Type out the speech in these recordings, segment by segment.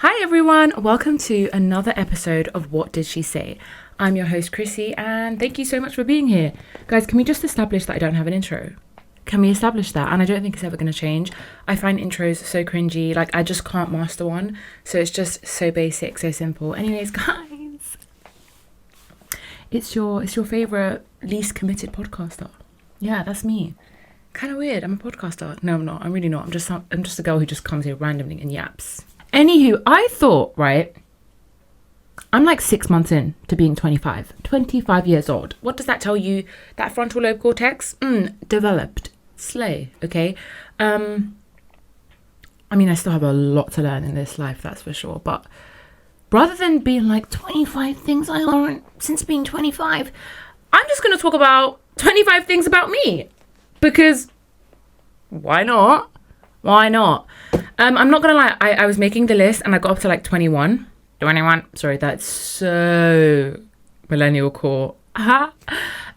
Hi everyone, welcome to another episode of What Did She Say? I'm your host Chrissy and thank you so much for being here. Guys, can we just establish that I don't have an intro? Can we establish that? And I don't think it's ever going to change. I find intros so cringy, like I just can't master one. So it's just so basic, so simple. Anyways, guys, it's your favorite least committed podcaster. Yeah, that's me. Kind of weird. I'm a podcaster. No, I'm not. I'm really not. I'm just a girl who just comes here randomly and yaps. Anywho, I thought, right, I'm like 6 months in to being 25 years old. What does that tell you? That frontal lobe cortex, developed, slay, okay? I mean, I still have a lot to learn in this life, that's for sure. But rather than being like 25 things I learned since being 25, I'm just going to talk about 25 things about me. Because why not? Why not? I'm not gonna lie, I was making the list and I got up to like 21. Sorry, that's so millennial core.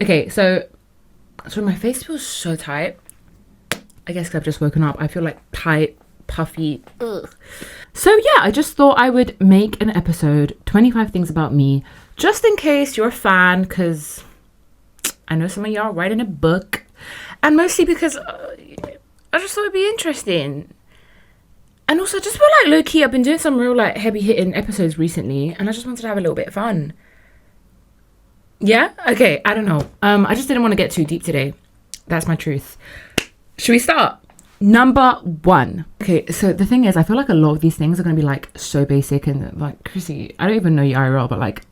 Okay, so my face feels so tight. I guess 'cause I've just woken up. I feel like tight, puffy. Ugh. So yeah, I just thought I would make an episode, 25 things about me, just in case you're a fan, because I know some of y'all are writing a book. And mostly because I just thought it'd be interesting. And also, just feel like low-key, I've been doing some real like heavy-hitting episodes recently, and I just wanted to have a little bit of fun. Yeah? Okay, I don't know. I just didn't want to get too deep today. That's my truth. Should we start? Number 1. Okay, so the thing is, I feel like a lot of these things are going to be like so basic and like, Chrissy, I don't even know you IRL, but like,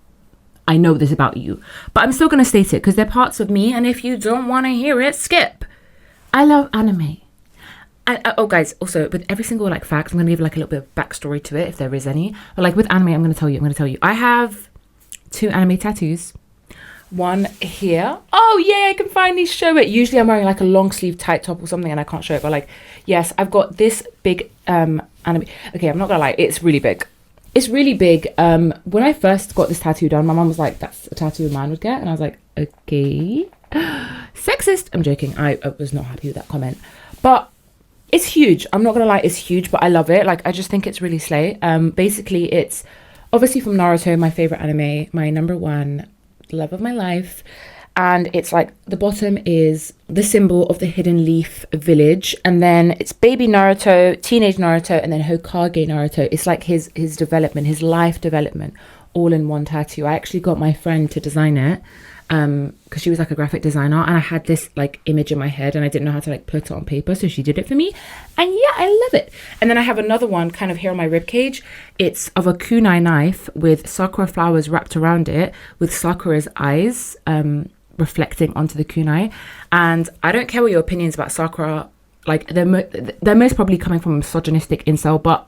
I know this about you. But I'm still going to state it because they're parts of me, and if you don't want to hear it, skip. I love anime. Oh guys, also with every single like fact, I'm gonna give like a little bit of backstory to it if there is any. But like with anime, I'm gonna tell you. I have 2 anime tattoos. One here. Oh yeah, I can finally show it. Usually I'm wearing like a long sleeve tight top or something and I can't show it. But like, yes, I've got this big anime. Okay, I'm not gonna lie, it's really big. It's really big. When I first got this tattoo done, my mom was like, "That's a tattoo a man would get," and I was like, "Okay." Sexist. I'm joking. I was not happy with that comment, but it's huge. I'm not gonna lie, it's huge, but I love it. Like, I just think it's really slay. Basically, it's obviously from Naruto, my favorite anime, my number 1, love of my life. And it's like the bottom is the symbol of the Hidden Leaf Village, and then it's baby Naruto, teenage Naruto, and then Hokage Naruto. It's like his development, his life development, all in one tattoo. I actually got my friend to design it. Because she was like a graphic designer, and I had this like image in my head and I didn't know how to like put it on paper, so she did it for me, and yeah, I love it. And then I have another one kind of here on my rib cage. It's of a kunai knife with sakura flowers wrapped around it with Sakura's eyes reflecting onto the kunai. And I don't care what your opinions about Sakura, like they're most probably coming from a misogynistic incel, but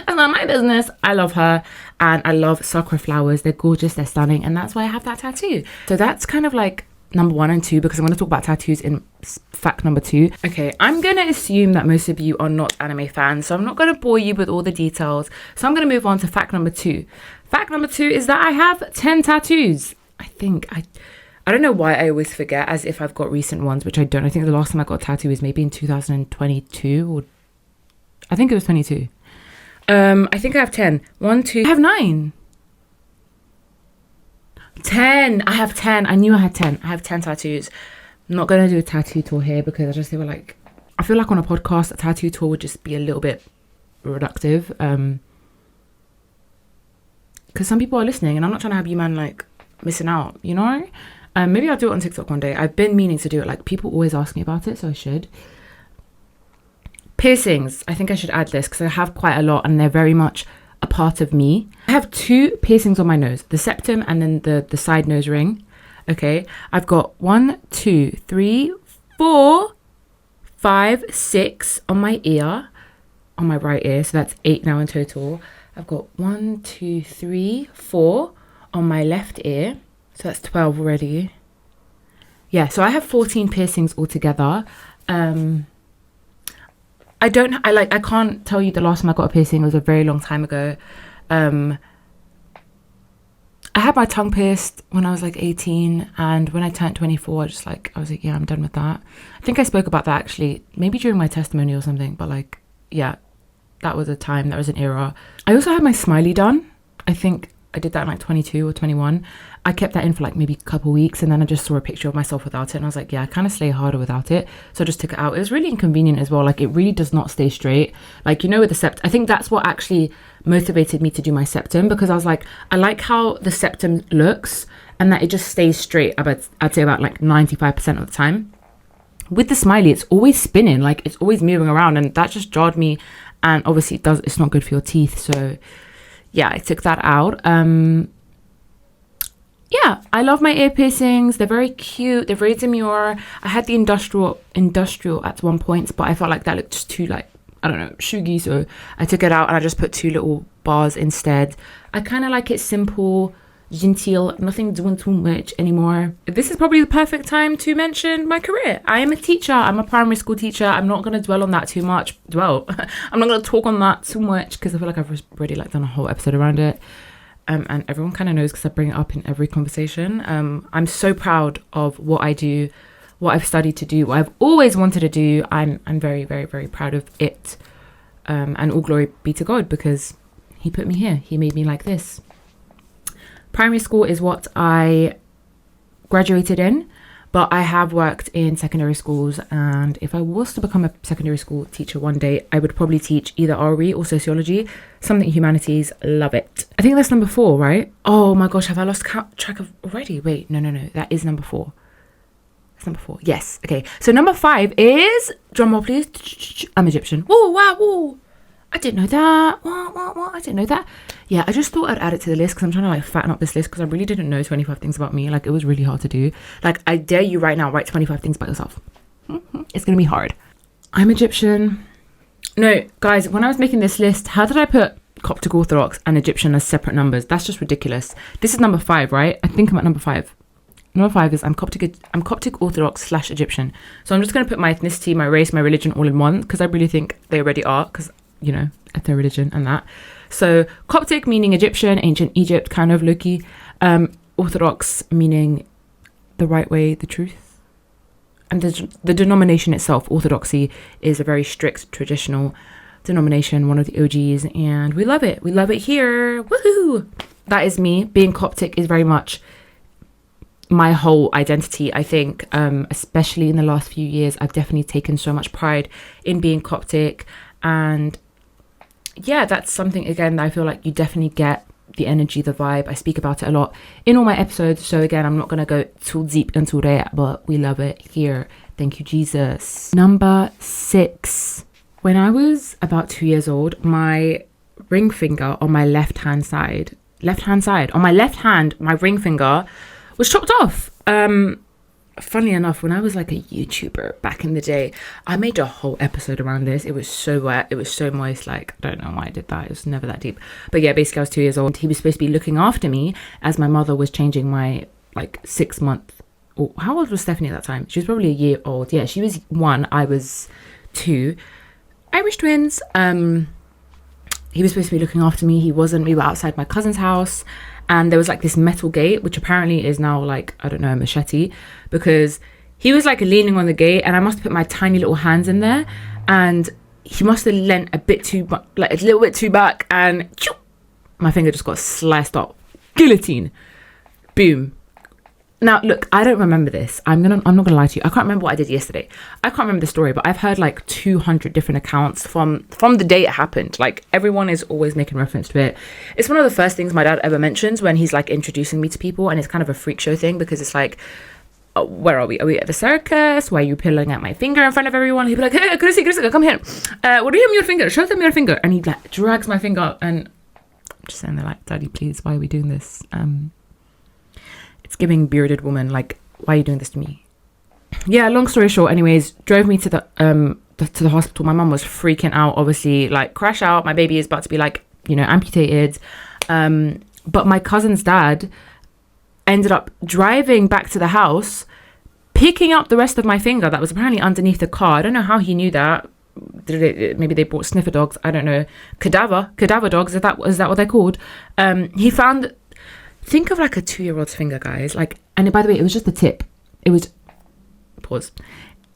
that's not my business. I love her and I love sakura flowers. They're gorgeous, they're stunning, and that's why I have that tattoo. So that's kind of like number 1 and 2, because I'm going to talk about tattoos in fact number 2. Okay, I'm going to assume that most of you are not anime fans, so I'm not going to bore you with all the details. So I'm going to move on to fact number 2. Fact number 2 is that I have 10 tattoos. I don't know why I always forget as if I've got recent ones, which I don't. I think the last time I got a tattoo was maybe in 2022, or I think it was 22. I think I have 10. 1, 2. I have 9. 10. I have 10. I knew I had 10. I have 10 tattoos. I'm not going to do a tattoo tour here because I just feel like on a podcast, a tattoo tour would just be a little bit reductive. Because some people are listening and I'm not trying to have you man like missing out, you know? Maybe I'll do it on TikTok one day. I've been meaning to do it. Like, people always ask me about it, so I should. Piercings. I think I should add this because I have quite a lot and they're very much a part of me. I have 2 piercings on my nose, the septum and then the side nose ring. Okay, I've got 1, 2, 3, 4, 5, 6 on my ear, on my right ear, so that's 8 now in total. I've got 1, 2, 3, 4 on my left ear, so that's 12 already. Yeah, so I have 14 piercings altogether. I can't tell you the last time I got a piercing. It was a very long time ago. I had my tongue pierced when I was like 18, and when I turned 24, I was like, yeah, I'm done with that. I think I spoke about that actually, maybe during my testimony or something, but like, yeah, That was a time, that was an era. I also had my smiley done. I think I did that in like 22 or 21. I kept that in for like maybe a couple weeks, and then I just saw a picture of myself without it, and I was like, yeah, I kind of slay harder without it. So I just took it out. It was really inconvenient as well. Like, it really does not stay straight. Like, you know, with the septum, I think that's what actually motivated me to do my septum, because I was like, I like how the septum looks and that it just stays straight about, I'd say about like 95% of the time. With the smiley, it's always spinning, like it's always moving around, and that just jarred me. And obviously it's not good for your teeth. So yeah, I took that out. Yeah, I love my ear piercings. They're very cute. They're very demure. I had the industrial at one point, but I felt like that looked just too, like, I don't know, shuggy. So I took it out and I just put 2 little bars instead. I kind of like it simple, genteel, nothing doing too much anymore. This is probably the perfect time to mention my career. I am a teacher. I'm a primary school teacher. I'm not going to dwell on that too much. I'm not going to talk on that too much, because I feel like I've already like done a whole episode around it. And everyone kind of knows, because I bring it up in every conversation. I'm so proud of what I do, what I've studied to do, what I've always wanted to do. I'm very, very, very proud of it. And all glory be to God, because he put me here. He made me like this. Primary school is what I graduated in, but I have worked in secondary schools, and if I was to become a secondary school teacher one day, I would probably teach either RE or sociology, something humanities. Love it. I think that's number 4, right? Oh my gosh, have I lost track of already? Wait, no, that is number 4. That's number 4. Yes. Okay. So number 5 is, drum roll please. I'm Egyptian. Whoa, wow, whoa. I didn't know that. What? I didn't know that. Yeah, I just thought I'd add it to the list, because I'm trying to like fatten up this list, because I really didn't know 25 things about me. Like, it was really hard to do. Like, I dare you right now, write 25 things about yourself. It's going to be hard. I'm Egyptian. No, guys, when I was making this list, how did I put Coptic Orthodox and Egyptian as separate numbers? That's just ridiculous. This is number 5, right? I think I'm at number 5. Number 5 is I'm Coptic Orthodox / Egyptian. So I'm just going to put my ethnicity, my race, my religion all in one, because I really think they already are, because, you know, ethno religion and that. So Coptic meaning Egyptian, ancient Egypt, kind of Loki. Orthodox meaning the right way, the truth. And the denomination itself, Orthodoxy, is a very strict traditional denomination, one of the OGs, and we love it. We love it here. Woohoo! That is me. Being Coptic is very much my whole identity. I think, especially in the last few years, I've definitely taken so much pride in being Coptic. And yeah, that's something, again, that I feel like you definitely get the energy, the vibe. I speak about it a lot in all my episodes. So again, I'm not going to go too deep into that, but we love it here. Thank you, Jesus. Number 6. When I was about 2 years old, my ring finger on my left-hand side, on my left hand, my ring finger was chopped off. Funnily enough, when I was like a YouTuber back in the day, I made a whole episode around this. It was so wet, it was so moist. Like, I don't know why I did that. It was never that deep. But yeah, basically I was 2 years old. He was supposed to be looking after me as my mother was changing my like 6 month, or how old was Stephanie at that time? She was probably a year old. Yeah, she was 1, I was 2. Irish twins. He was supposed to be looking after me. He wasn't. We were outside my cousin's house, and there was like this metal gate, which apparently is now like, I don't know, a machete, because he was like leaning on the gate, and I must have put my tiny little hands in there, and he must have leant a bit too, like a little bit too back, and my finger just got sliced up. Guillotine. Boom. Now, look, I don't remember this. I'm not gonna lie to you. I can't remember what I did yesterday. I can't remember the story, but I've heard like 200 different accounts from the day it happened. Like, everyone is always making reference to it. It's one of the first things my dad ever mentions when he's like introducing me to people, and it's kind of a freak show thing, because it's like, where are we? Are we at the circus? Why are you pulling at my finger in front of everyone? He'd be like, hey, Chrissy, come here. What are you doing with your finger? Show them your finger. And he like drags my finger, and I'm just saying, they're like, Daddy, please, why are we doing this? It's giving bearded woman, like, why are you doing this to me? Yeah, long story short, anyways, drove me to the hospital. My mum was freaking out, obviously, like, crash out. My baby is about to be like, you know, amputated. But my cousin's dad ended up driving back to the house, picking up the rest of my finger that was apparently underneath the car. I don't know how he knew that. Maybe they brought sniffer dogs. I don't know. Cadaver dogs. Is that what they're called? He found. Think of like a 2-year-old's finger, guys. Like, and by the way, it was just the tip. It was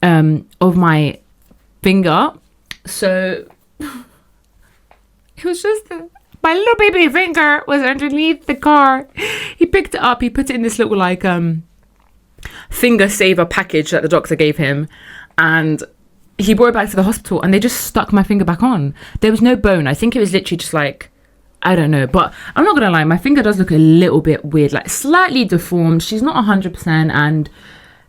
of my finger. So It was just my little baby finger was underneath the car. He picked it up. He put it in this little like finger saver package that the doctor gave him, and he brought it back to the hospital, and they just stuck my finger back on. There was no bone. I think it was literally just like, I don't know, but I'm not gonna lie, my finger does look a little bit weird, like slightly deformed. She's not 100%, and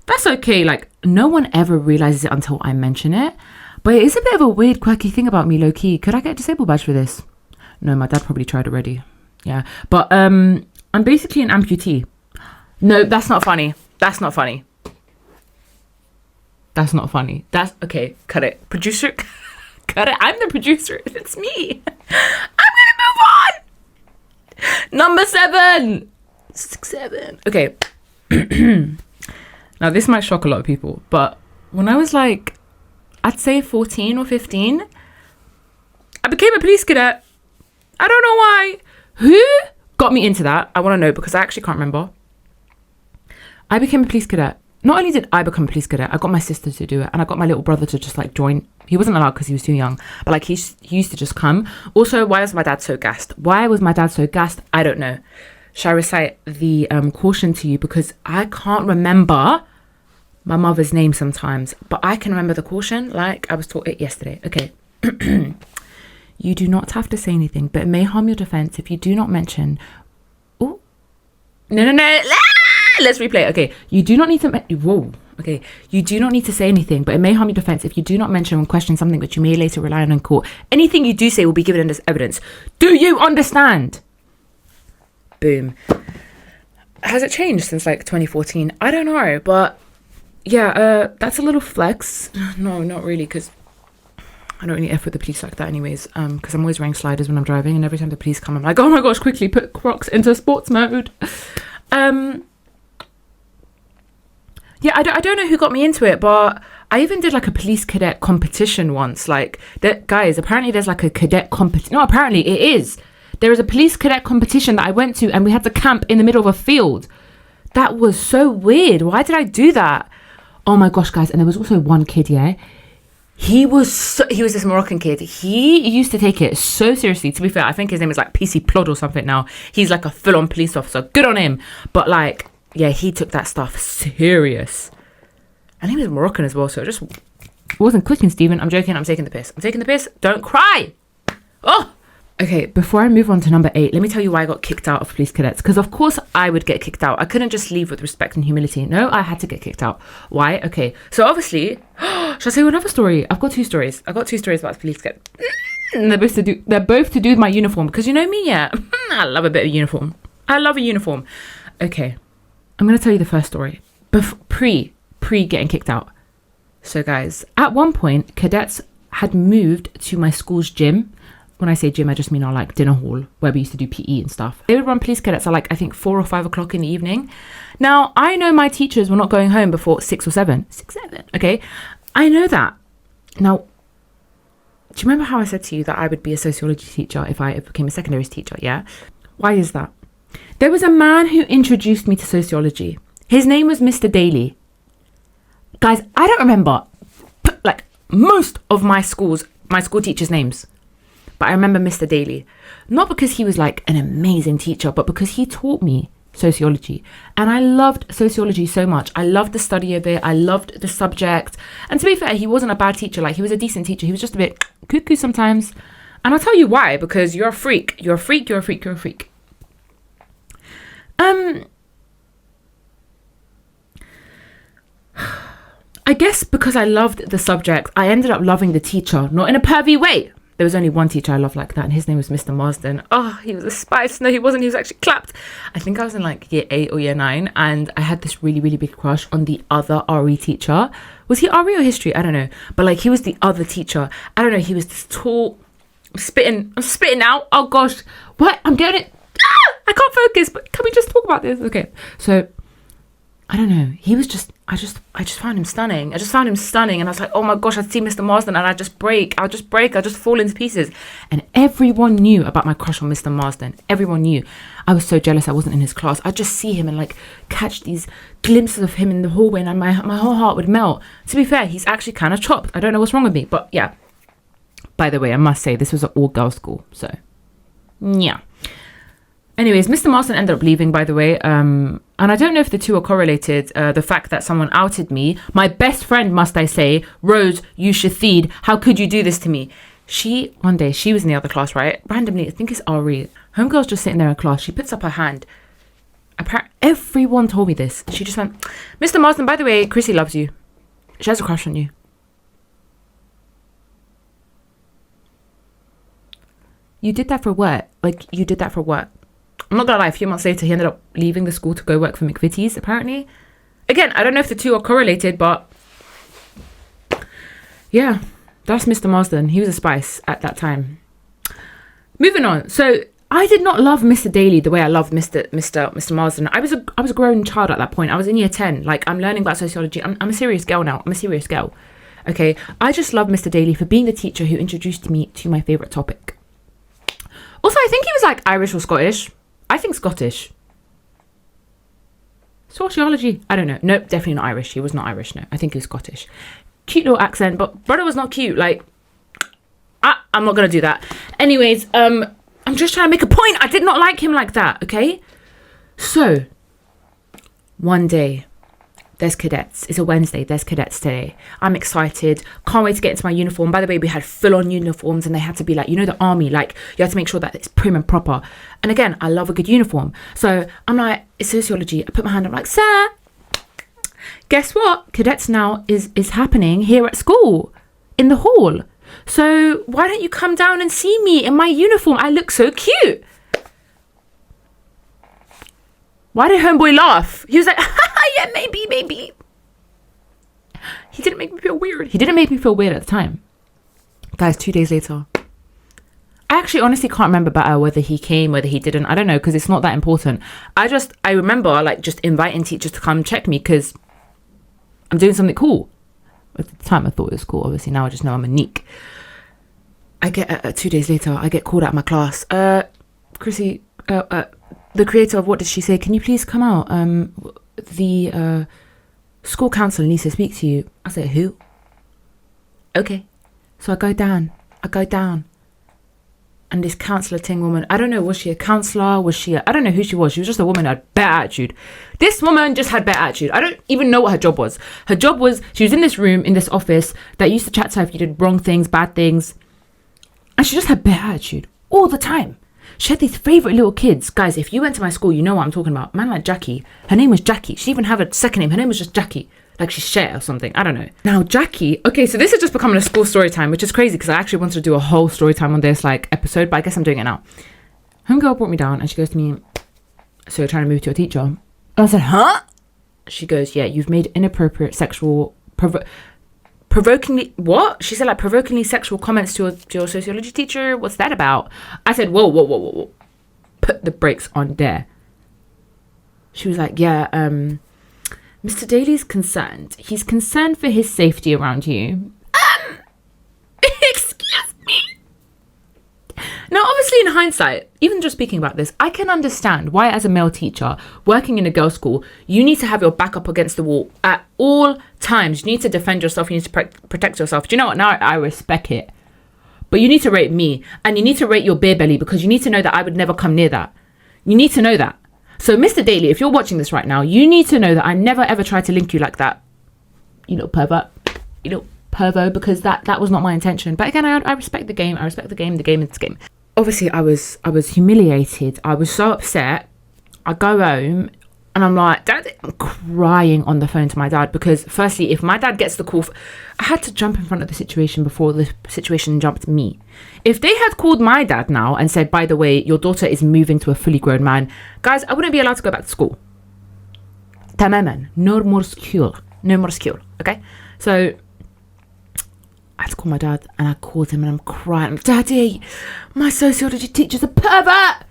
that's okay. Like, no one ever realizes it until I mention it, but it is a bit of a weird, quirky thing about me, low-key. Could I get a disabled badge for this? No, my dad probably tried already. Yeah, but I'm basically an amputee. No, that's not funny. That's not funny. That's not funny. That's okay. Cut it. Producer, cut it. I'm the producer. It's me. I'm gonna move on. Number 7. 6, 7. Okay. Now, this might shock a lot of people, but when I was like, I'd say 14 or 15, I became a police cadet. I don't know why. Who got me into that? I want to know, because I actually can't remember. I became a police cadet. Not only did I become a police cadet, I got my sister to do it, and I got my little brother to just like join. He wasn't allowed because he was too young, but like he used to just come. Also, why was my dad so gassed? Why was my dad so gassed? I don't know. Shall I recite the caution to you? Because I can't remember my mother's name sometimes, but I can remember the caution like I was taught it yesterday. Okay. You do not have to say anything, but it may harm your defense if you do not mention. Oh, no. Let's replay. Okay. You do not need to. Whoa. Okay. You do not need to say anything, but it may harm your defense if you do not mention or question something which you may later rely on in court. Anything you do say will be given as evidence. Do you understand? Boom. Has it changed since like 2014? I don't know, but yeah, that's a little flex. No, not really, because I don't really F with the police like that anyways, because I'm always wearing sliders when I'm driving, and every time the police come, I'm like, oh my gosh, quickly put Crocs into sports mode. Yeah, I don't know who got me into it, but I even did like a police cadet competition once. Like, guys, apparently there's like a cadet competition. No, apparently it is. There is a police cadet competition that I went to, and we had to camp in the middle of a field. That was so weird. Why did I do that? Oh my gosh, guys. And there was also one kid, yeah. He was this Moroccan kid. He used to take it so seriously. To be fair, I think his name is like PC Plod or something now. He's like a full-on police officer. Good on him. But like, yeah, he took that stuff serious. And he was Moroccan as well, so it just wasn't clicking, Stephen. I'm joking. I'm taking the piss. Don't cry. Oh! Okay, before I move on to number 8, let me tell you why I got kicked out of police cadets. Because of course I would get kicked out. I couldn't just leave with respect and humility. No, I had to get kicked out. Why? Okay, so obviously, shall I tell you another story? I've got 2 stories. I've got 2 stories about police cadets. And they're both to do with my uniform. Because you know me, yeah. I love a bit of uniform. I love a uniform. Okay, I'm going to tell you the first story. Pre getting kicked out. So guys, at one point, cadets had moved to my school's gym. When I say gym, I just mean our like dinner hall where we used to do PE and stuff. They would run police cadets at like, I think 4 or 5 o'clock in the evening. Now, I know my teachers were not going home before 6 or 7. 6, 7. Okay. I know that. Now, do you remember how I said to you that I would be a sociology teacher if I became a secondaries teacher? Yeah. Why is that? There was a man who introduced me to sociology. His name was Mr. Daly. Guys, I don't remember like most of my school teachers' names. But I remember Mr. Daly, not because he was like an amazing teacher, but because he taught me sociology. And I loved sociology so much. I loved the study of it. I loved the subject. And to be fair, he wasn't a bad teacher. Like, he was a decent teacher. He was just a bit cuckoo sometimes. And I'll tell you why, because you're a freak. You're a freak. You're a freak. You're a freak. I guess because I loved the subject, I ended up loving the teacher, not in a pervy way. There was only one teacher I loved like that, and his name was Mr. Marsden. Oh, he was a spice. No, he wasn't. He was actually clapped. I think I was in like year 8 or year 9, and I had this really, really big crush on the other RE teacher. Was he RE or history? I don't know. But like, he was the other teacher. I don't know. He was this tall. I'm spitting out. Oh gosh. What? I'm getting it. I can't focus, but can we just talk about this? Okay. So, I don't know. He was just, I just found him stunning. And I was like, oh my gosh, I'd see Mr. Marsden and I'll just fall into pieces. And everyone knew about my crush on Mr. Marsden. Everyone knew. I was so jealous I wasn't in his class. I'd just see him and like catch these glimpses of him in the hallway, and my whole heart would melt. To be fair, he's actually kind of chopped. I don't know what's wrong with me, but yeah. By the way, I must say, this was an all-girls school. So, yeah. Anyways, Mr. Marston ended up leaving, by the way. And I don't know if the two are correlated. The fact that someone outed me. My best friend, must I say, Rose, you Shathid, how could you do this to me? One day, she was in the other class, right? Randomly, I think it's Ari. Homegirl's just sitting there in class. She puts up her hand. Everyone told me this. She just went, Mr. Marston, by the way, Chrissy loves you. She has a crush on you. You did that for what? Like, you did that for what? I'm not gonna lie, a few months later, he ended up leaving the school to go work for McVitie's, apparently. Again, I don't know if the two are correlated, but yeah, that's Mr. Marsden. He was a spice at that time. Moving on. So I did not love Mr. Daly the way I loved Mr. Marsden. I was a grown child at that point. I was in year 10. Like, I'm learning about sociology. I'm a serious girl now. I'm a serious girl. Okay. I just love Mr. Daly for being the teacher who introduced me to my favourite topic. Also, I think he was like Irish or Scottish. I think Scottish. Sociology. I don't know. Nope, definitely not Irish. He was not Irish, no. I think he was Scottish. Cute little accent, but brother was not cute. Like, I'm not going to do that. Anyways, I'm just trying to make a point. I did not like him like that, okay? So, one day, there's cadets. It's a Wednesday. There's cadets today. I'm excited. Can't wait to get into my uniform. By the way, we had full-on uniforms and they had to be like, you know, the army. Like, you had to make sure that it's prim and proper. And again, I love a good uniform. So I'm like, it's sociology. I put my hand up like, sir, guess what? Cadets now is happening here at school in the hall. So why don't you come down and see me in my uniform? I look so cute. Why did homeboy laugh? He was like, yeah, maybe. He didn't make me feel weird. He didn't make me feel weird at the time. Guys, 2 days later. I actually honestly can't remember better whether he came, whether he didn't. I don't know, because it's not that important. I remember like just inviting teachers to come check me because I'm doing something cool. At the time, I thought it was cool. Obviously, now I just know I'm a neek. I get 2 days later, I get called out of my class. Chrissy, the creator of What Did She Say? Can you please come out? The school counsellor needs to speak to you. I said, who? Okay. So I go down. And this counsellor ting woman, I don't know, was she a counsellor? I don't know who she was. She was just a woman who had bad attitude. This woman just had bad attitude. I don't even know what her job was. Her job was, she was in this room, in this office, that used to chat to her if you did wrong things, bad things. And she just had bad attitude all the time. She had these favourite little kids. Guys, if you went to my school, you know what I'm talking about. Man like Jackie. Her name was Jackie. She didn't even have a second name. Her name was just Jackie. Like she's Cher or something. I don't know. Now, Jackie. Okay, so this is just becoming a school story time, which is crazy because I actually wanted to do a whole story time on this like episode, but I guess I'm doing it now. Homegirl brought me down and she goes to me, so you're trying to move to your teacher? And I said, huh? She goes, yeah, you've made inappropriate sexual... provokingly... What? She said like provokingly sexual comments to your sociology teacher. What's that about? I said, whoa. Put the brakes on there. She was like, yeah, Mr. Daly's concerned. He's concerned for his safety around you. Excuse me. Now, obviously, in hindsight, even just speaking about this, I can understand why, as a male teacher working in a girls' school, you need to have your back up against the wall at all times. You need to defend yourself. You need to protect yourself. Do you know what? Now I respect it. But you need to rate me, and you need to rate your beer belly because you need to know that I would never come near that. You need to know that. So, Mr. Daly, if you're watching this right now, you need to know that I never ever tried to link you like that. You little pervert. You little pervo, because that was not my intention. But again, I respect the game. I respect the game. The game is the game. Obviously, I was humiliated. I was so upset. I go home and I'm like, Dad, I'm crying on the phone to my dad because firstly, if my dad gets the call, I had to jump in front of the situation before the situation jumped me. If they had called my dad now and said, by the way, your daughter is moving to a fully grown man, guys, I wouldn't be allowed to go back to school. Tamaman. No more school. Okay? So I had to call my dad and I called him and I'm crying. Daddy, my sociology teacher's a pervert.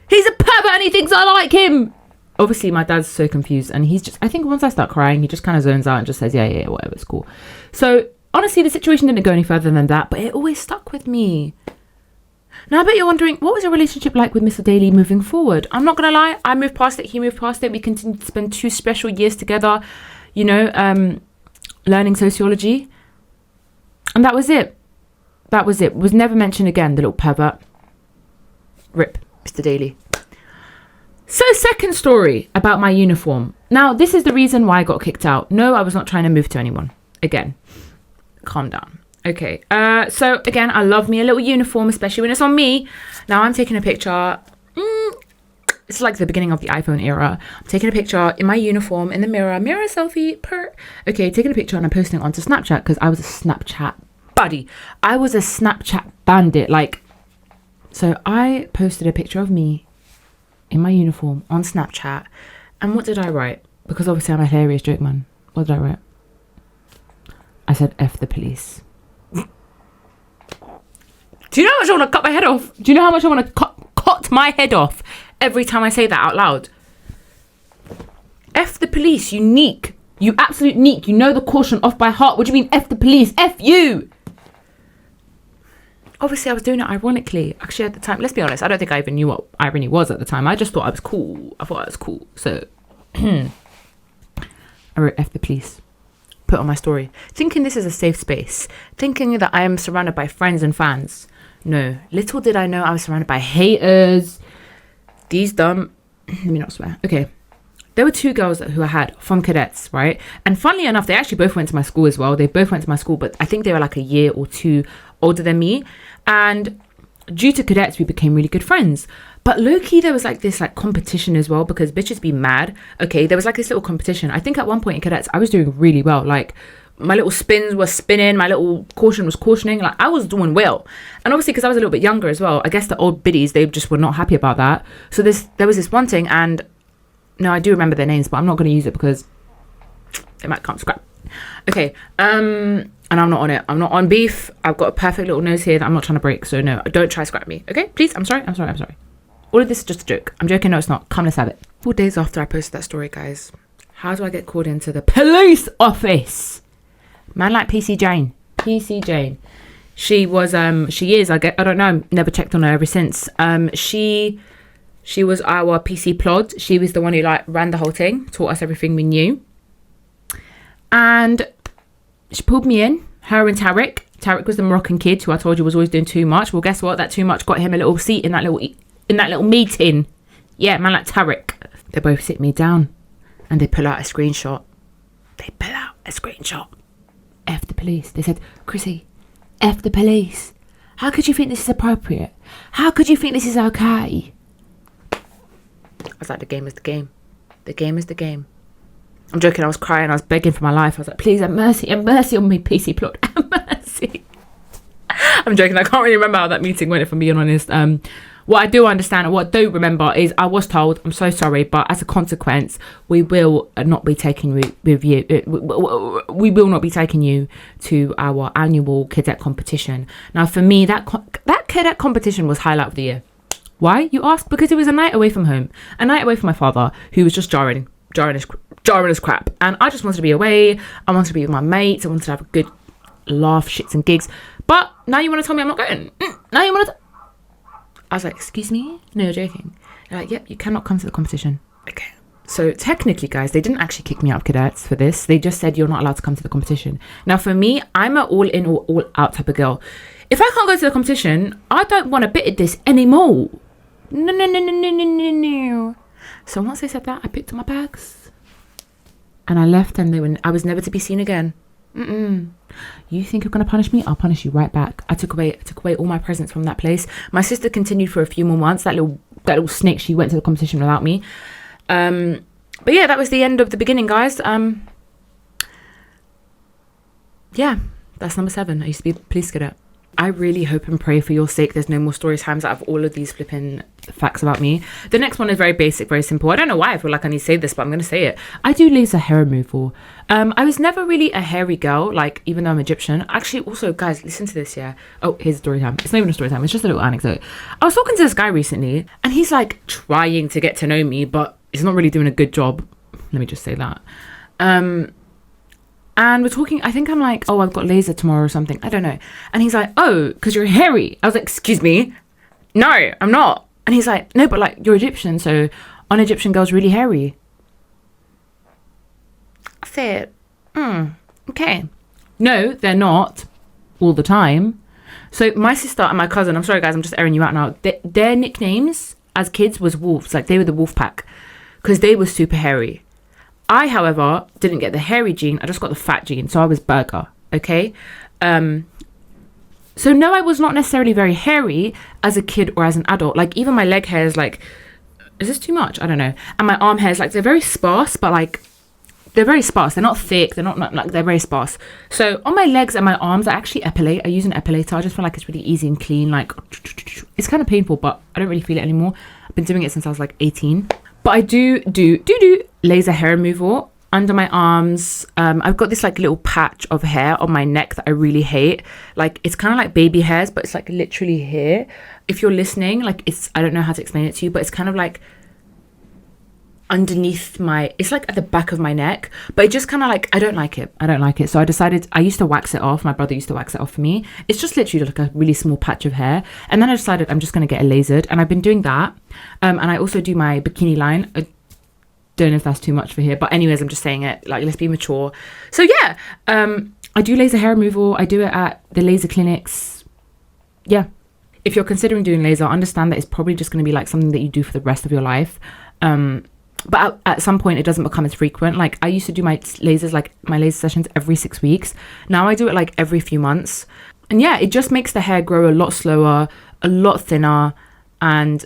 He's a pervert and he thinks I like him. Obviously, my dad's so confused and he's just, I think once I start crying, he just kind of zones out and just says, yeah, whatever, it's cool. So honestly, the situation didn't go any further than that, but it always stuck with me. Now, I bet you're wondering, what was your relationship like with Mr. Daly moving forward? I'm not going to lie. I moved past it. He moved past it. We continued to spend 2 special years together, learning sociology. And that was it. That was it. Was never mentioned again, the little pervert. Rip, Mr. Daly. So second story about my uniform. Now, this is the reason why I got kicked out. No, I was not trying to move to anyone. Again, calm down. Okay, so again, I love me a little uniform, especially when it's on me. Now I'm taking a picture. It's like the beginning of the iPhone era. I'm taking a picture in my uniform in the mirror selfie. Okay, taking a picture and I'm posting it onto Snapchat because I was a Snapchat buddy. I was a Snapchat bandit. Like, so I posted a picture of me in my uniform on Snapchat. And what did I write? Because obviously I'm a hilarious joke man. What did I write? I said, F the police. Do you know how much I want to cut my head off? Do you know how much I want to cut my head off every time I say that out loud? F the police, you neek. You absolute neek. You know the caution off by heart. What do you mean F the police? F you. Obviously, I was doing it ironically. Actually, at the time, let's be honest, I don't think I even knew what irony was at the time. I just thought I was cool. I thought I was cool. So I wrote F the police. Put on my story. Thinking this is a safe space. Thinking that I am surrounded by friends and fans. No, little did I know I was surrounded by haters. These dumb... Let me not swear. Okay. There were two girls who I had from cadets, right? And funnily enough, they actually both went to my school as well. They both went to my school, but I think they were like a year or two older than me. And due to cadets, we became really good friends. But low-key, there was like this like competition as well because bitches be mad. Okay, there was like this little competition. I think at one point in cadets, I was doing really well. Like my little spins were spinning, my little caution was cautioning. Like I was doing well. And obviously, because I was a little bit younger as well, I guess the old biddies, they just were not happy about that. So there was this one thing, and no, I do remember their names, but I'm not going to use it because they might come scrap. Okay, and I'm not on it. I'm not on beef. I've got a perfect little nose here that I'm not trying to break. So no, don't try scrap me. Okay, please. I'm sorry. All of this is just a joke. I'm joking. No, it's not. Come, let's have it. 4 days after I posted that story, guys, how do I get called into the police office? Man like PC Jane. She was, she is, I don't know, never checked on her ever since. She was our PC plod. She was the one who like ran the whole thing, taught us everything we knew. And she pulled me in, her and Tariq. Tariq was the Moroccan kid who I told you was always doing too much. Well, guess what? That too much got him a little seat in that little meeting. Yeah, man like Tariq. They both sit me down and they pull out a screenshot. F the police. They said, Chrissy, F the police. How could you think this is appropriate? How could you think this is okay? I was like, the game is the game. The game is the game. I'm joking. I was crying. I was begging for my life. I was like, please have mercy on me, PC plot. Have mercy. I'm joking. I can't really remember how that meeting went, if I'm being honest. What I do understand and what I don't remember is I was told, I'm so sorry, but as a consequence, we will not be taking we will not be taking you to our annual cadet competition. Now, for me, that cadet competition was highlight of the year. Why, you ask? Because it was a night away from home, a night away from my father, who was just jarring as crap. And I just wanted to be away. I wanted to be with my mates. I wanted to have a good laugh, shits and gigs. But now you want to tell me I'm not going? Now you want to... I was like, excuse me? No, you're joking. They're like, yep, you cannot come to the competition. Okay. So technically, guys, they didn't actually kick me out of cadets for this. They just said you're not allowed to come to the competition. Now, for me, I'm an all in or all out type of girl. If I can't go to the competition, I don't want a bit of this anymore. No. So once they said that, I picked up my bags and I left, and I was never to be seen again. You think you're gonna punish me? I'll punish you right back. I took away all my presents from that place. My sister continued for a few more months. That little snake, she went to the competition without me. But yeah, that was the end of the beginning, guys. Yeah, that's number 7. I used to be a police cadet. I really hope and pray for your sake there's no more story times out of all of these flipping facts about me. The next one is very basic, very simple. I don't know why I feel like I need to say this, but I'm going to say it. I do laser hair removal. I was never really a hairy girl, like, even though I'm Egyptian. Actually, also, guys, listen to this, yeah? Oh, here's a story time. It's not even a story time. It's just a little anecdote. I was talking to this guy recently, and he's, like, trying to get to know me, but he's not really doing a good job. Let me just say that. And we're talking, I think I'm like, oh, I've got laser tomorrow or something. I don't know. And he's like, oh, because you're hairy. I was like, excuse me? No, I'm not. And he's like, no, but like, you're Egyptian, so aren't Egyptian girls really hairy? I said, okay. No, they're not all the time. So my sister and my cousin, I'm sorry guys, I'm just airing you out now. Their nicknames as kids was wolves. Like they were the wolf pack because they were super hairy. I, however, didn't get the hairy gene. I just got the fat gene. So I was burger. Okay. So no, I was not necessarily very hairy as a kid or as an adult. Like even my leg hairs, like, is this too much? I don't know. And my arm hairs, like they're very sparse, but like they're very sparse. They're not thick. They're not like, they're very sparse. So on my legs and my arms, I actually epilate. I use an epilator. I just feel like it's really easy and clean. Like it's kind of painful, but I don't really feel it anymore. I've been doing it since I was like 18. But I do laser hair removal under my arms. I've got this like little patch of hair on my neck that I really hate. Like it's kind of like baby hairs, but it's like literally here. If you're listening, like I don't know how to explain it to you, but it's kind of like underneath it's like at the back of my neck, but it just kind of like, I don't like it. So I decided, I used to wax it off. My brother used to wax it off for me. It's just literally like a really small patch of hair. And then I decided I'm just going to get it lasered. And I've been doing that. And I also do my bikini line. I don't know if that's too much for here, but anyways, I'm just saying it, like, let's be mature. So yeah, I do laser hair removal. I do it at the laser clinics. Yeah. If you're considering doing laser, understand that it's probably just going to be like something that you do for the rest of your life. But at some point it doesn't become as frequent. Like I used to do my lasers, like my laser sessions every 6 weeks. Now I do it like every few months. And yeah, it just makes the hair grow a lot slower, a lot thinner. And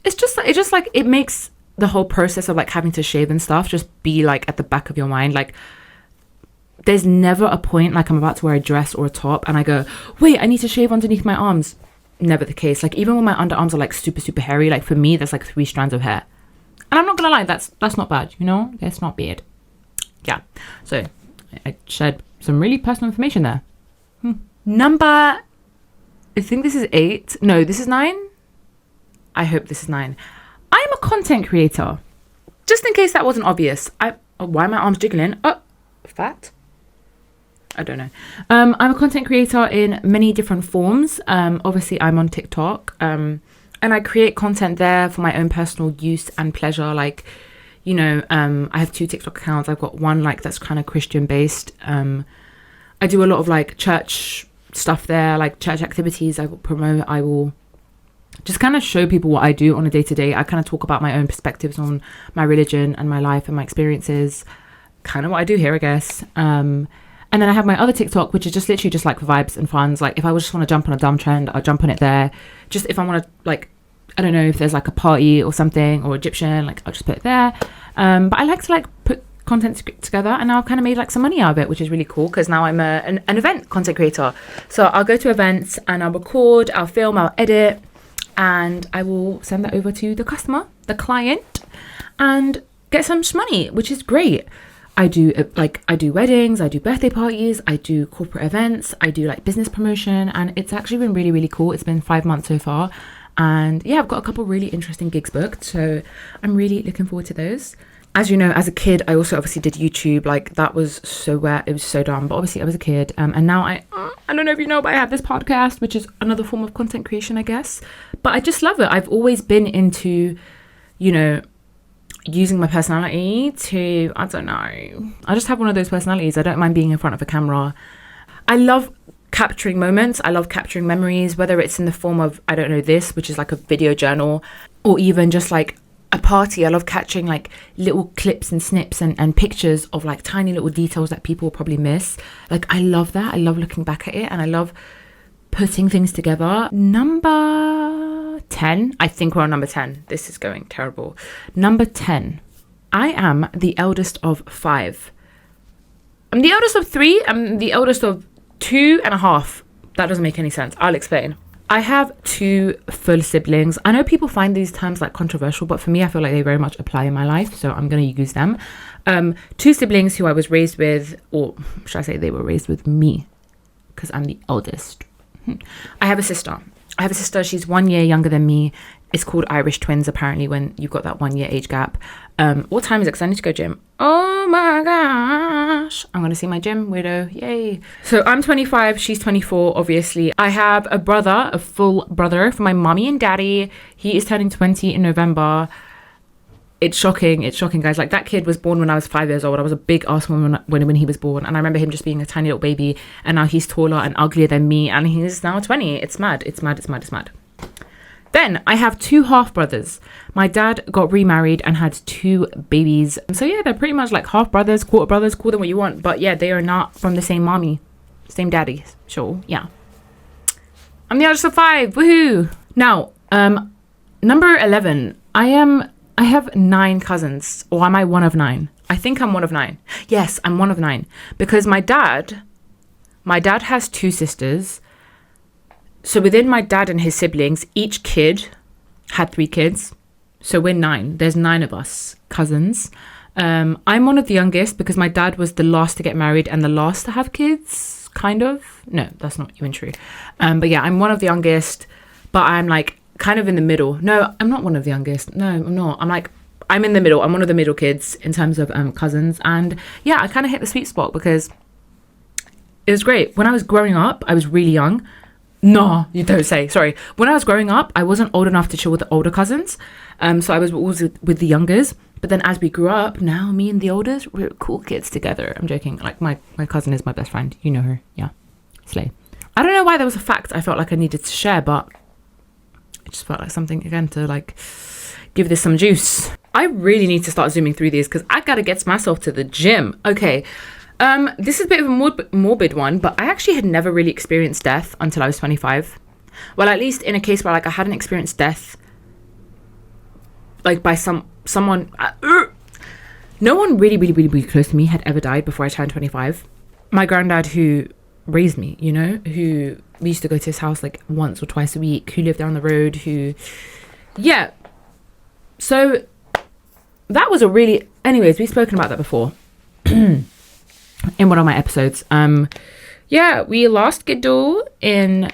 it's just like, it makes the whole process of like having to shave and stuff just be like at the back of your mind. Like there's never a point like I'm about to wear a dress or a top and I go, wait, I need to shave underneath my arms. Never the case. Like even when my underarms are like super, super hairy, like for me, there's like 3 strands of hair. And I'm not gonna lie, that's not bad, you know? That's not bad. Yeah. So I shared some really personal information there. Number, I think this is 8. No, this is 9. I hope this is 9. I'm a content creator. Just in case that wasn't obvious. Why are my arms jiggling? Oh, fat. I don't know. I'm a content creator in many different forms. Obviously, I'm on TikTok. And I create content there for my own personal use and pleasure. Like, you know, I have 2 TikTok accounts. I've got one like that's kind of Christian based. I do a lot of like church stuff there, like church activities. I will promote. I will just kind of show people what I do on a day-to-day. I kind of talk about my own perspectives on my religion and my life and my experiences. Kind of what I do here, I guess. And then I have my other TikTok, which is just literally just like for vibes and funs. Like if I just want to jump on a dumb trend, I'll jump on it there. Just if I want to like, I don't know if there's like a party or something or Egyptian, like I'll just put it there. But I like to like put content together, and now I've kind of made like some money out of it, which is really cool because now I'm an event content creator. So I'll go to events and I'll record, I'll film, I'll edit, and I will send that over to the customer, the client, and get some money, which is great. I do weddings, I do birthday parties, I do corporate events, I do like business promotion, and it's actually been really, really cool. It's been 5 months so far. And yeah, I've got a couple really interesting gigs booked, so I'm really looking forward to those. As you know, as a kid, I also obviously did YouTube. Like that was so wet, it was so dumb. But obviously, I was a kid, and now I don't know if you know, but I have this podcast, which is another form of content creation, I guess. But I just love it. I've always been into, you know, using my personality to, I don't know. I just have one of those personalities. I don't mind being in front of a camera. I love capturing moments. I love capturing memories, whether it's in the form of, I don't know, this, which is like a video journal, or even just like a party. I love catching like little clips and snips and pictures of like tiny little details that people will probably miss. Like I love that. I love looking back at it, and I love putting things together. Number 10. I think we're on number 10. This is going terrible. Number 10. I am the eldest of 5. I'm the eldest of 3. I'm the eldest of 2.5. That doesn't make any sense. I'll explain. I have 2 full siblings. I know people find these terms like controversial, but for me, I feel like they very much apply in my life, so I'm going to use them. 2 siblings who I was raised with, or should I say they were raised with me, because I'm the eldest. I have a sister. She's 1 year younger than me. It's called Irish twins, apparently, when you've got that 1 year age gap. What time is it? Because I need to go gym. Oh my gosh. I'm going to see my gym widow. Yay. So I'm 25. She's 24, obviously. I have a brother, a full brother for my mommy and daddy. He is turning 20 in November. it's shocking, guys. Like, that kid was born when I was 5 years old. I was a big ass woman when he was born, and I remember him just being a tiny little baby, and now he's taller and uglier than me, and he's now 20. It's mad. Then I have 2 half brothers. My dad got remarried and had 2 babies. So yeah, they're pretty much like half brothers, quarter brothers, call them what you want. But yeah, they are not from the same mommy, same daddy. Sure, yeah. I'm the oldest of 5. Woohoo! Now, number 11. I have 9 cousins, or am I one of 9? I think I'm one of 9. Yes, I'm one of 9 because my dad has 2 sisters. So within my dad and his siblings, each kid had 3 kids. So we're 9. There's 9 of us cousins. I'm one of the youngest because my dad was the last to get married and the last to have kids, kind of. No, that's not even true. But yeah, I'm one of the youngest, but I'm like kind of in the middle. No, I'm not one of the youngest. No, I'm not. I'm in the middle. I'm one of the middle kids in terms of cousins. And yeah, I kind of hit the sweet spot because it was great. When I was growing up, I was really young. No, you don't say. Sorry. When I was growing up, I wasn't old enough to chill with the older cousins. So I was always with the youngers. But then as we grew up, now me and the oldest, we're cool kids together. I'm joking. Like my cousin is my best friend. You know her. Yeah. Slay. I don't know why there was a fact I felt like I needed to share, but it just felt like something, again, to like give this some juice. I really need to start zooming through these because I got to get myself to the gym. Okay. This is a bit of a morbid one, but I actually had never really experienced death until I was 25. Well, at least in a case where like I hadn't experienced death, like by someone. No one really close to me had ever died before I turned 25. My granddad, who raised me, you know, who we used to go to his house like once or twice a week, who lived down the road, yeah. So that was anyways, we've spoken about that before. In one of my episodes. Yeah, we lost Gidul in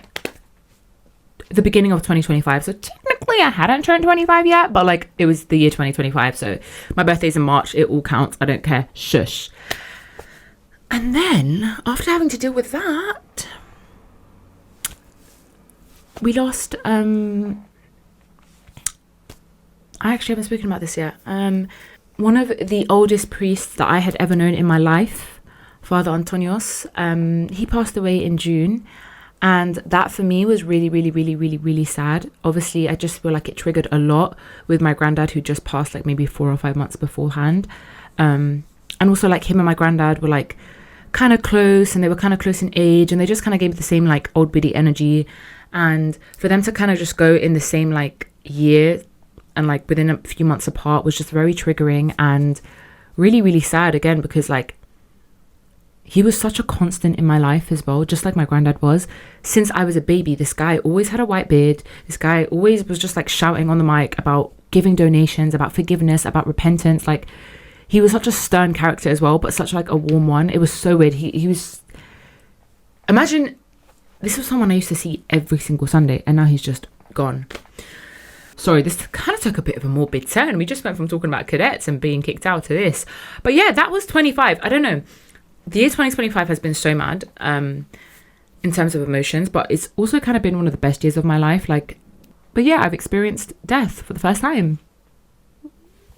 the beginning of 2025. So technically I hadn't turned 25 yet, but like it was the year 2025. So my birthday's in March. It all counts. I don't care. Shush. And then after having to deal with that, we lost, I actually haven't spoken about this yet. One of the oldest priests that I had ever known in my life, Father Antonios, he passed away in June, and that for me was really sad. Obviously, I just feel like it triggered a lot with my granddad, who just passed like maybe 4 or 5 months beforehand. And also like him and my granddad were like kind of close, and they were kind of close in age, and they just kind of gave the same like old biddy energy. And for them to kind of just go in the same like year and like within a few months apart was just very triggering and really sad, again, because like he was such a constant in my life as well, just like my granddad was. Since I was a baby, this guy always had a white beard. This guy always was just like shouting on the mic about giving donations, about forgiveness, about repentance. Like he was such a stern character as well, but such like a warm one. It was so weird. He was, imagine this was someone I used to see every single Sunday, and now he's just gone. Sorry, this kind of took a bit of a morbid turn. We just went from talking about cadets and being kicked out to this. But yeah, that was 25. I don't know. The year 2025 has been so mad in terms of emotions, but it's also kind of been one of the best years of my life. Like, but yeah, I've experienced death for the first time.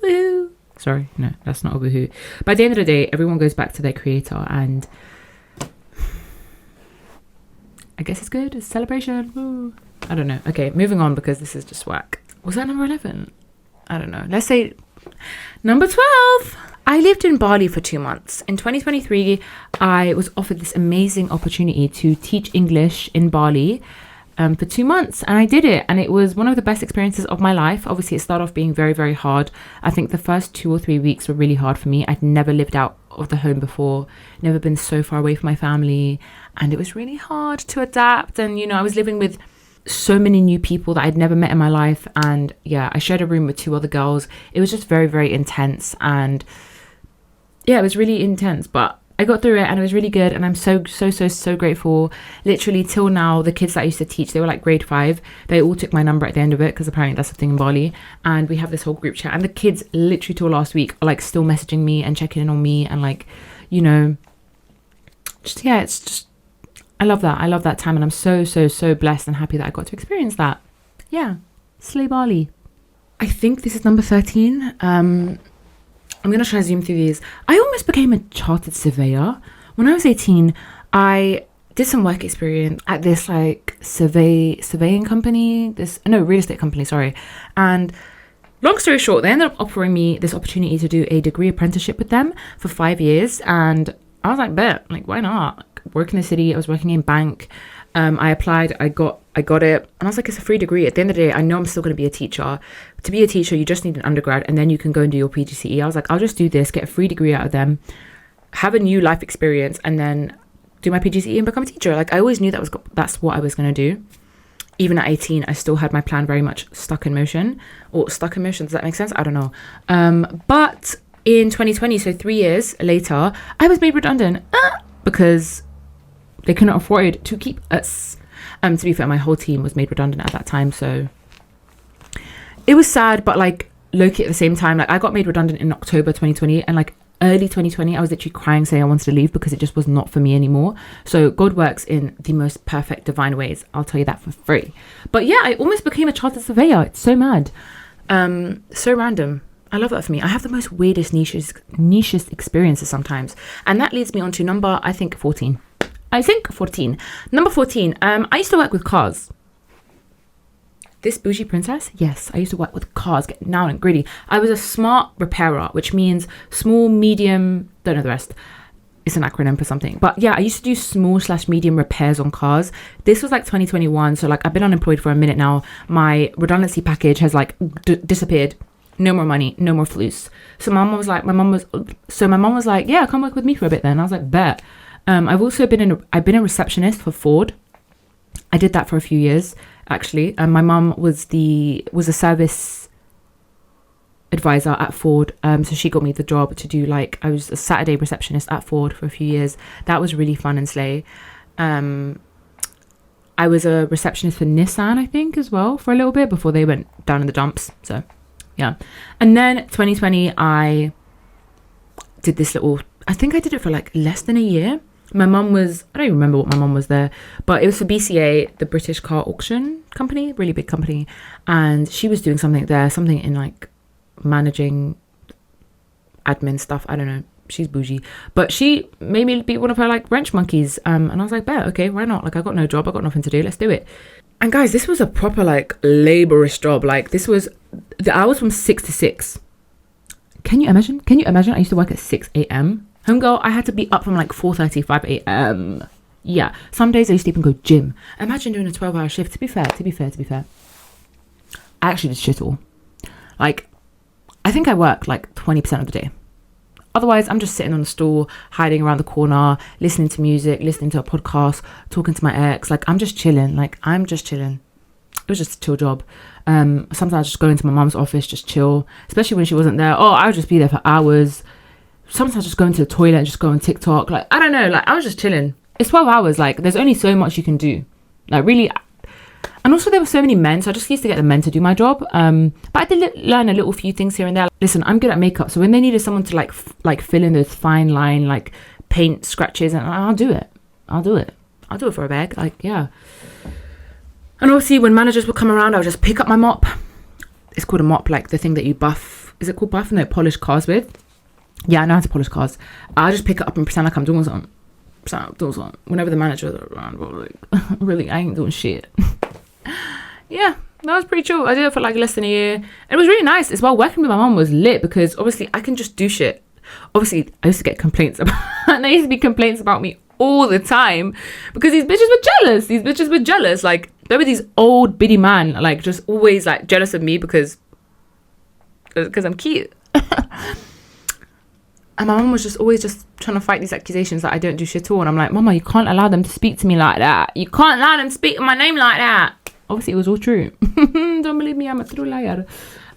Woohoo. Sorry, no, that's not a woohoo. By the end of the day, everyone goes back to their creator, and I guess it's good. It's a celebration. Woo. I don't know. Okay, moving on because this is just whack. Was that number 11? I don't know. Let's say number 12. I lived in Bali for 2 months. In 2023, I was offered this amazing opportunity to teach English in Bali for 2 months, and I did it, and it was one of the best experiences of my life. Obviously, it started off being very hard. I think the first 2 or 3 weeks were really hard for me. I'd never lived out of the home before, never been so far away from my family, and it was really hard to adapt. And you know, I was living with so many new people that I'd never met in my life, and yeah, I shared a room with 2 other girls. It was just very intense, and yeah, it was really intense, but I got through it, and it was really good, and I'm so grateful. Literally till now, the kids that I used to teach, they were like grade 5, they all took my number at the end of it, because apparently that's a thing in Bali, and we have this whole group chat, and the kids literally till last week are like still messaging me and checking in on me, and like, you know, just yeah, it's just, I love that time, and I'm so blessed and happy that I got to experience that. Yeah, slay Bali. I think this is number 13. I'm going to try to zoom through these. I almost became a chartered surveyor. When I was 18, I did some work experience at this like surveying company, real estate company, sorry. And long story short, they ended up offering me this opportunity to do a degree apprenticeship with them for 5 years. And I was like, bet, like, why not? Work in the city. I was working in bank. I applied, I got it. And I was like, it's a free degree. At the end of the day, I know I'm still going to be a teacher. To be a teacher, you just need an undergrad and then you can go and do your PGCE. I was like, I'll just do this, get a free degree out of them, have a new life experience, and then do my PGCE and become a teacher. Like, I always knew that's what I was going to do. Even at 18, I still had my plan very much stuck in motion. Does that make sense? I don't know. But in 2020, so 3 years later, I was made redundant because they couldn't afford to keep us. To be fair, my whole team was made redundant at that time. So it was sad, but like low-key at the same time, like I got made redundant in October 2020, and like early 2020, I was literally crying saying I wanted to leave because it just was not for me anymore. So God works in the most perfect divine ways. I'll tell you that for free. But yeah, I almost became a chartered surveyor. It's so mad. So random. I love that for me. I have the most weirdest nichest experiences sometimes. And that leads me on to number, I think 14. Number 14. I used to work with cars. This bougie princess? Yes, I used to work with cars, get down and gritty. I was a smart repairer, which means small, medium, don't know the rest. It's an acronym for something. But yeah, I used to do small/medium repairs on cars. This was like 2021. So like I've been unemployed for a minute now. My redundancy package has like disappeared. No more money, no more fleece. So my mom was like, yeah, come work with me for a bit then. I was like, bet. I've also I've been a receptionist for Ford. I did that for a few years, actually. My mum was a service advisor at Ford. So she got me the job to do I was a Saturday receptionist at Ford for a few years. That was really fun and slay. I was a receptionist for Nissan, I think, as well, for a little bit before they went down in the dumps. So yeah. And then 2020, I did this I think I did it for like less than a year. I don't even remember what my mum was there, but it was for BCA, the British Car Auction Company, really big company. And she was doing something in like managing admin stuff. I don't know. She's bougie, but she made me be one of her like wrench monkeys. And I was like, bet, okay, why not? Like I got no job. I got nothing to do. Let's do it. And guys, this was a proper like laborious job. Like the hours from 6 to 6. Can you imagine? I used to work at 6 a.m. Homegirl, I had to be up from like 4:30, 5 a.m. Yeah. Some days I used to even go gym. Imagine doing a 12-hour shift. To be fair. I actually did shit all. Like, I think I work like 20% of the day. Otherwise, I'm just sitting on the stool, hiding around the corner, listening to music, listening to a podcast, talking to my ex. Like, I'm just chilling. It was just a chill job. Sometimes I just go into my mum's office, just chill. Especially when she wasn't there. Oh, I would just be there for hours. Sometimes just go into the toilet and just go on TikTok. Like, I don't know. Like, I was just chilling. It's 12 hours. Like, there's only so much you can do. Like, really. And also, there were so many men. So I just used to get the men to do my job. But I did learn a little few things here and there. Listen, I'm good at makeup. So when they needed someone to, like fill in those fine line, like, paint scratches, and I'll do it. I'll do it for a bag. Like, yeah. And obviously, when managers would come around, I would just pick up my mop. It's called a mop, like the thing that you buff. Is it called buff? No, polish cars with. Yeah, I know how to polish cars. I'll just pick it up and pretend like I'm doing something. Whenever the managers are around, but like, really, I ain't doing shit. Yeah, that was pretty chill. I did it for like less than a year. It was really nice as well. Working with my mom was lit because obviously I can just do shit. Obviously, I used to get complaints about, and there used to be complaints about me all the time because these bitches were jealous. Like, there were these old biddy man, like, just always like jealous of me because I'm cute. And my mum was just always just trying to fight these accusations that I don't do shit at all. And I'm like, Mama, you can't allow them to speak to me like that. You can't allow them to speak my name like that. Obviously, it was all true. Don't believe me, I'm a true liar.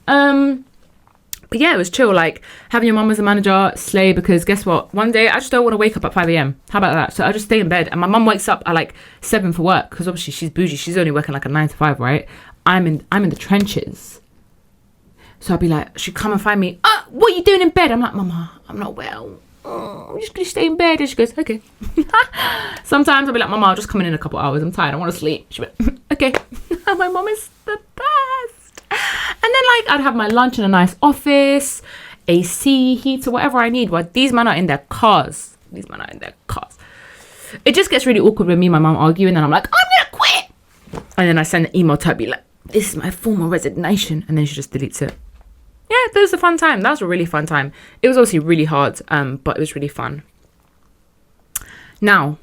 But yeah, it was chill. Like, having your mum as a manager, slay, because guess what? One day, I just don't want to wake up at 5 a.m. How about that? So I just stay in bed. And my mum wakes up at like 7 for work because obviously she's bougie. She's only working like a 9 to 5, right? I'm in the trenches. So I'll be like, she'd come and find me. What are you doing in bed? I'm like, Mama, I'm not well. I'm just going to stay in bed. And she goes, okay. Sometimes I'll be like, Mama, I'll just come in a couple hours. I'm tired. I want to sleep. She'll be like, okay. My mom is the best. then like I'd have my lunch in a nice office, AC, heater, whatever I need. Well, these men are in their cars. It just gets really awkward when me and my mum argue, and then I'm like, I'm gonna quit. And then I send an email to her, be like, this is my formal resignation. And then she just deletes it. Yeah, that was a fun time. That was a really fun time. It was obviously really hard, but it was really fun. Now,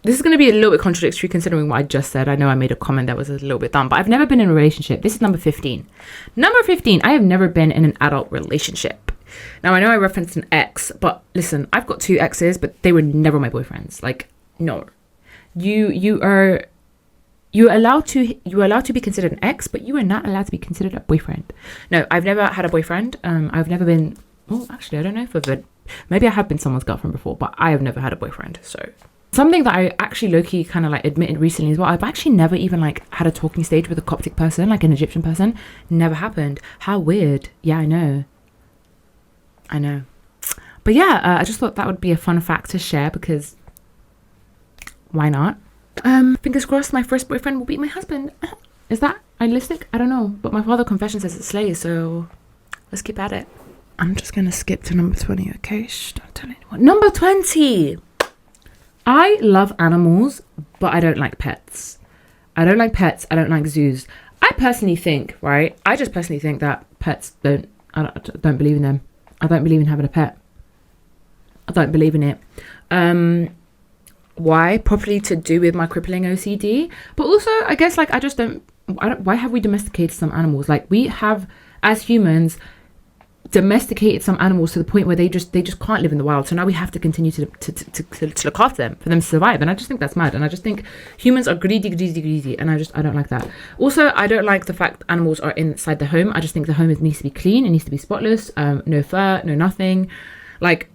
this is going to be a little bit contradictory considering what I just said. I know I made a comment that was a little bit dumb, but I've never been in a relationship. This is number 15. Number 15, I have never been in an adult relationship. Now, I know I referenced an ex, but listen, I've got 2 exes, but they were never my boyfriends. Like, no. You're allowed to be considered an ex, but you are not allowed to be considered a boyfriend. No, I've never had a boyfriend. I've never been, well, actually, I don't know if I've been, maybe I have been someone's girlfriend before, but I have never had a boyfriend. So something that I actually low-key kind of like admitted recently as well, I've actually never even like had a talking stage with a Coptic person, like an Egyptian person. Never happened. How weird. Yeah, I know. But yeah, I just thought that would be a fun fact to share because why not? Fingers crossed my first boyfriend will be my husband. Is that realistic? I don't know. But my father confession says it's slay, so let's keep at it. I'm just going to skip to number 20, okay? Shh, don't tell anyone. Number 20! I love animals, but I don't like pets. I don't like pets. I don't like zoos. I personally think, right? I just personally think that pets I don't believe in them. I don't believe in having a pet. I don't believe in it. Why? Probably to do with my crippling OCD. But also, I guess, like, I don't, why have we domesticated some animals? Like, we have, as humans, domesticated some animals to the point where they just can't live in the wild. So now we have to continue to look after them for them to survive. And I just think that's mad. And I just think humans are greedy. And I don't like that. Also, I don't like the fact animals are inside the home. I just think the home needs to be clean. It needs to be spotless. No fur, no nothing. Like,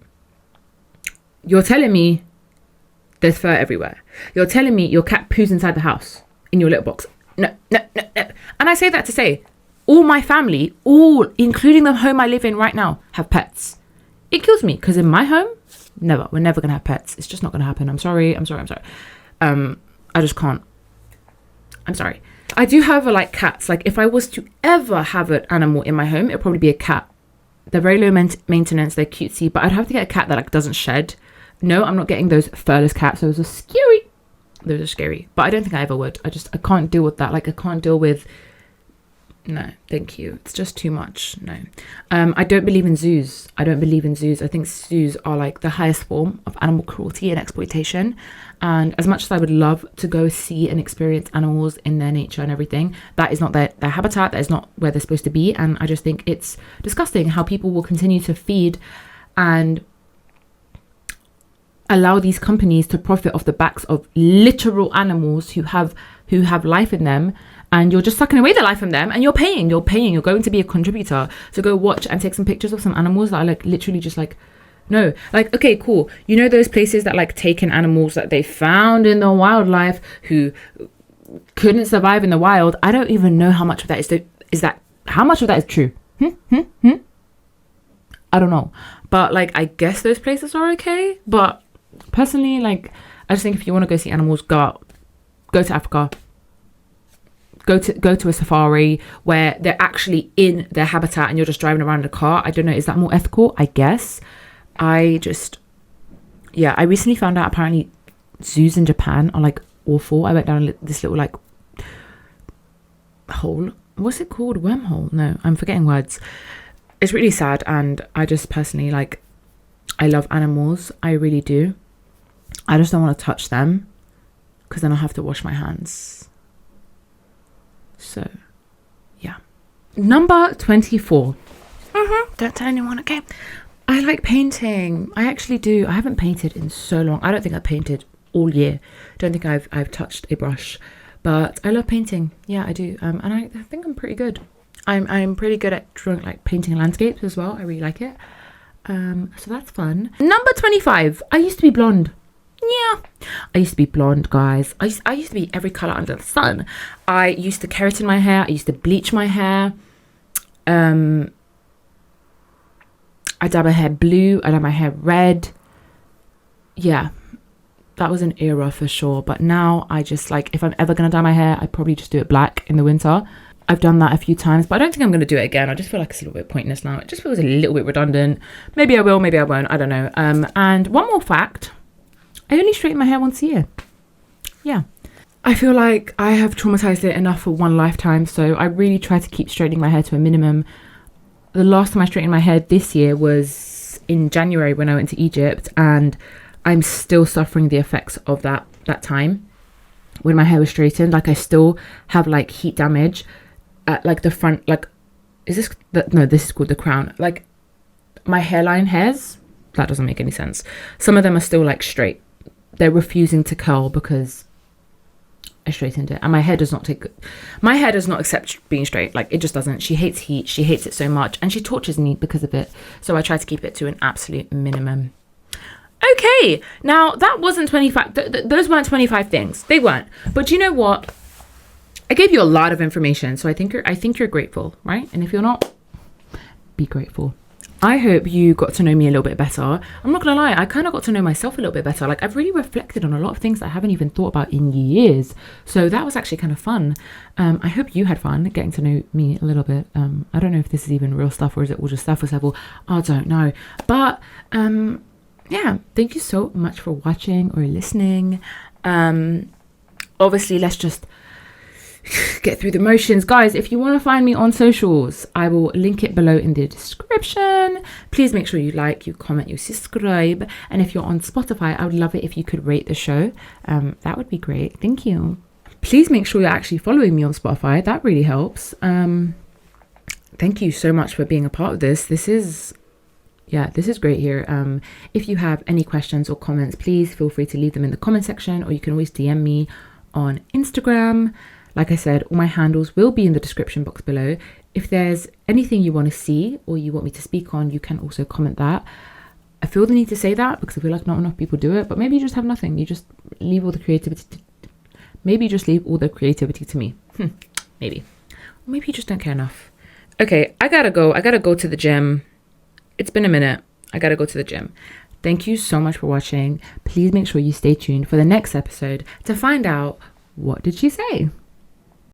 you're telling me there's fur everywhere. You're telling me your cat poos inside the house in your litter box. No. And I say that to say, all my family, including the home I live in right now, have pets. It kills me because in my home, never. We're never going to have pets. It's just not going to happen. I'm sorry. I just can't. I'm sorry. I do, however, like cats. Like, if I was to ever have an animal in my home, it'd probably be a cat. They're very low maintenance. They're cutesy, but I'd have to get a cat that like doesn't shed. No, I'm not getting those furless cats. Those are scary. But I don't think I ever would. I can't deal with that. Like, I can't deal with, no, thank you. It's just too much. No. I don't believe in zoos. I think zoos are like the highest form of animal cruelty and exploitation. And as much as I would love to go see and experience animals in their nature and everything, that is not their habitat. That is not where they're supposed to be. And I just think it's disgusting how people will continue to feed and allow these companies to profit off the backs of literal animals who have life in them, and you're just sucking away the life from them, and you're paying, you're going to be a contributor to go watch and take some pictures of some animals that are like literally just like, no, like, okay, cool. You know those places that like take in animals that they found in the wildlife who couldn't survive in the wild? I don't even know how much of that how much of that is true? I don't know. But like, I guess those places are okay. But personally, like, I just think if you want to go see animals, go to Africa. Go to a safari where they're actually in their habitat and you're just driving around in a car. I don't know. Is that more ethical? I guess. I recently found out apparently zoos in Japan are like awful. I went down this little like hole. What's it called? Wormhole? No, I'm forgetting words. It's really sad, and I just personally, like, I love animals. I really do. I just don't want to touch them because then I'll have to wash my hands. So, yeah. Number 24. Don't tell anyone, okay? I like painting. I actually do. I haven't painted in so long. I don't think I've painted all year. Don't think I've touched a brush. But I love painting. Yeah, I do. And I think I'm pretty good. I'm pretty good at drawing, like, painting landscapes as well. I really like it. So that's fun. Number 25. I used to be blonde. Yeah, I used to be blonde, guys. I used to be every color under the sun. I used to keratin my hair. I used to bleach my hair. I dye my hair blue. I dye my hair red. Yeah, that was an era for sure. But now I just, like, if I'm ever gonna dye my hair, I probably just do it black in the winter. I've done that a few times, but I don't think I'm going to do it again. I just feel like it's a little bit pointless now. It just feels a little bit redundant. Maybe I will, maybe I won't. I don't know. And one more fact, I only straighten my hair once a year. Yeah. I feel like I have traumatized it enough for one lifetime, so I really try to keep straightening my hair to a minimum. The last time I straightened my hair this year was in January when I went to Egypt, and I'm still suffering the effects of that time when my hair was straightened. Like, I still have like heat damage at like the front, like, this is called the crown. Like, my hairline hairs, that doesn't make any sense. Some of them are still like straight. They're refusing to curl because I straightened it, and my hair does not accept being straight. Like, it just doesn't. She hates heat. She hates it so much, and she tortures me because of it. So I try to keep it to an absolute minimum. Okay, now that wasn't 25. Those weren't 25 things. They weren't. But you know what? I gave you a lot of information, so I think you're grateful, right? And if you're not, be grateful. I hope you got to know me a little bit better. I'm not gonna lie, I kind of got to know myself a little bit better. Like, I've really reflected on a lot of things that I haven't even thought about in years. So that was actually kind of fun. I hope you had fun getting to know me a little bit. I don't know if this is even real stuff or is it all just surface level. I don't know. But yeah, thank you so much for watching or listening. Obviously, let's just get through the motions. Guys, if you want to find me on socials, I will link it below in the description. Please make sure you like, you comment, you subscribe. And if you're on Spotify, I would love it if you could rate the show. That would be great. Thank you. Please make sure you're actually following me on Spotify. That really helps. Thank you so much for being a part of this. This is great here. If you have any questions or comments, please feel free to leave them in the comment section, or you can always DM me on Instagram. Like I said, all my handles will be in the description box below. If there's anything you want to see or you want me to speak on, you can also comment that. I feel the need to say that because I feel like not enough people do it, but maybe you just have nothing. You just leave all the creativity. Maybe you just leave all the creativity to me. Maybe. Or maybe you just don't care enough. Okay, I gotta go. I gotta go to the gym. It's been a minute. I gotta go to the gym. Thank you so much for watching. Please make sure you stay tuned for the next episode to find out, what did she say?